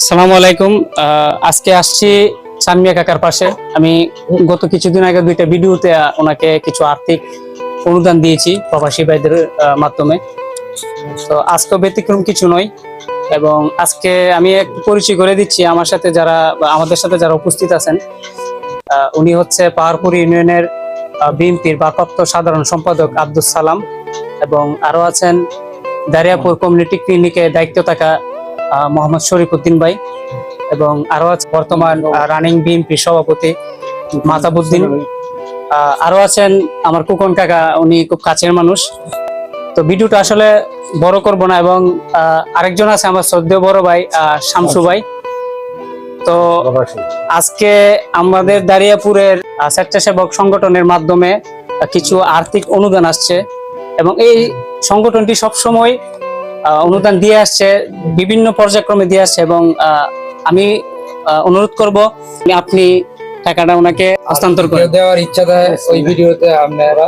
আসসালামু আলাইকুম। আজকে আসছি সানমিয়া কাকার পাশে। আমি গত কিছুদিন আগে দুইটা ভিডিওতে ওনাকে কিছু আর্থিক অনুদান দিয়েছি প্রবাসী ভাইদের মাধ্যমে। তো আজকে ব্যতিক্রম কিছু নয়, এবং আজকে আমি একটু পরিচয় করে দিচ্ছি আমাদের সাথে যারা উপস্থিত আছেন। উনি হচ্ছে পাহাড়পুর ইউনিয়নের বিএনপির ভারপ্রাপ্ত সাধারণ সম্পাদক আব্দুল সালাম, এবং আরো আছেন দারিয়াপুর কমিউনিটি ক্লিনিকে দায়িত্ব থাকা মোহাম্মদ শরীফ উদ্দিন ভাই, এবং আরো আছে বর্তমান রানিং বিএনপি সভাপতি মাতাবুদ্দিন। আরো আছেন আমার কুকন কাকা, উনি খুব কাছের মানুষ। তো ভিডিওটা আসলে বড় করব না, এবং আরেকজন আছে আমার শ্রদ্ধেয় বড় ভাই শামসু ভাই। তো আজকে আমাদের দারিয়াপুরের স্বেচ্ছাসেবক সংগঠনের মাধ্যমে কিছু আর্থিক অনুদান আসছে, এবং এই সংগঠনটি সবসময় অনুদান দিয়ে আসছে, বিভিন্ন পর্যায়ক্রমে দিয়ে আসছে, এবং আমি অনুরোধ করব আপনি টাকাটা ওনাকে হস্তান্তর করে দেওয়ার ইচ্ছা দেয় ওই ভিডিওতে আপনারা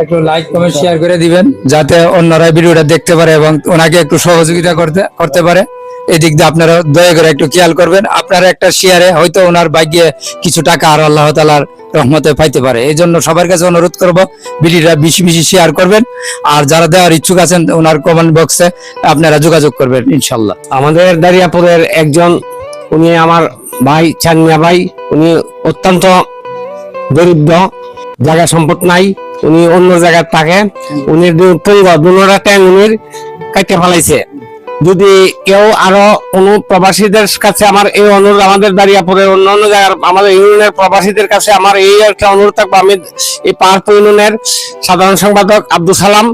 একটু লাইক কমেন্ট শেয়ার করে দিবেন, যাতে অন্যরা ভিডিওটা দেখতে পারে এবং ওনাকে একটু সহযোগিতা করতে পারে। এদিক দিয়ে আপনারা দয়া করে একটু খেয়াল করবেন। আপনারা একটা শেয়ারে হয়তো ওনার ভাগ্যে কিছু টাকা আর আল্লাহ তাআলার রহমতে পাইতে পারে। এই জন্য সবার কাছে অনুরোধ করব ভিডিওটা বেশি বেশি শেয়ার করবেন, আর যারা দেওয়ার ইচ্ছুক আছেন ওনার কমেন্ট বক্সে আপনারা যোগাযোগ করবেন ইনশাল্লাহ। আমাদের দারিয়াপুরের একজন, উনি আমার ভাই চানমিয়া ভাই। উনি অত্যন্ত দরিদ্র, জায়গা সম্পদ নাই, উনি অন্য জায়গায় থাকে। উনি পরিবার দুনোরা ট্যাং উনির কাটে ফেলাইছে। যদি কেউ আরো কোন প্রবাসীদের কাছে আমার এই অনুরোধ, আমাদের দারিয়াপুরের অন্যান্য জায়গার আমাদের ইউনিয়নের প্রবাসীদের কাছে আমার এই একটা অনুরোধ থাকবো। আমি এই পাহাড়পুর ইউনিয়নের সাধারণ সম্পাদক আব্দুল সালাম,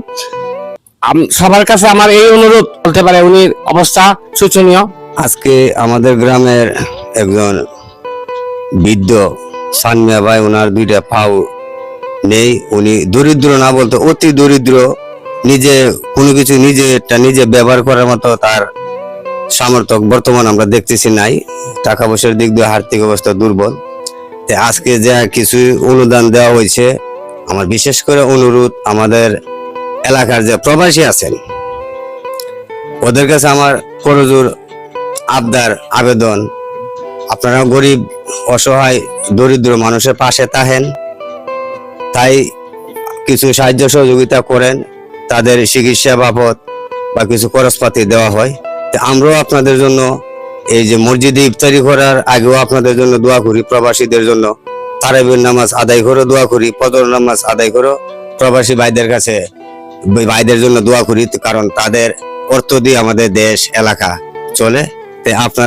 সবার কাছে আমার এই অনুরোধ বলতে পারে, উনির অবস্থা শোচনীয়। আজকে আমাদের গ্রামের একজন বৃদ্ধ সানমিয়া ভাই, ওনার দুইটা পাও নেই। উনি দরিদ্র না বলতে অতি দরিদ্র, নিজে কোনো কিছু নিজে ব্যবহার করার মতো তার সামর্থ্য বর্তমান আমরা দেখতেছি নাই। টাকা পয়সার দিক দিয়ে আর্থিক অবস্থা দুর্বল। আজকে যা কিছু অনুদান দেওয়া হয়েছে, আমার বিশেষ করে অনুরোধ, আমাদের এলাকার যে প্রবাসী আছেন ওদের কাছে আমার করজোর আবদার আবেদন, আপনারা গরিব অসহায় দরিদ্র মানুষের পাশে থাকেন, তাই কিছু সাহায্য সহযোগিতা করেন, তাদের চিকিৎসা বাবদ বা কিছু খরচপাতি দেওয়া হয়। আমরাও আপনাদের জন্য এই যে মসজিদে ইফতারি করার আগেও আপনাদের জন্য দোয়া করি, প্রবাসীদের জন্য তারাবির নামাজ আদায় করো দোয়া করি, ফজর নামাজ আদায় করো, প্রবাসী ভাইদের কাছে ভাইদের জন্য দোয়া করি, কারণ তাদের অর্থ দিয়ে আমাদের দেশ এলাকা চলে। আপনার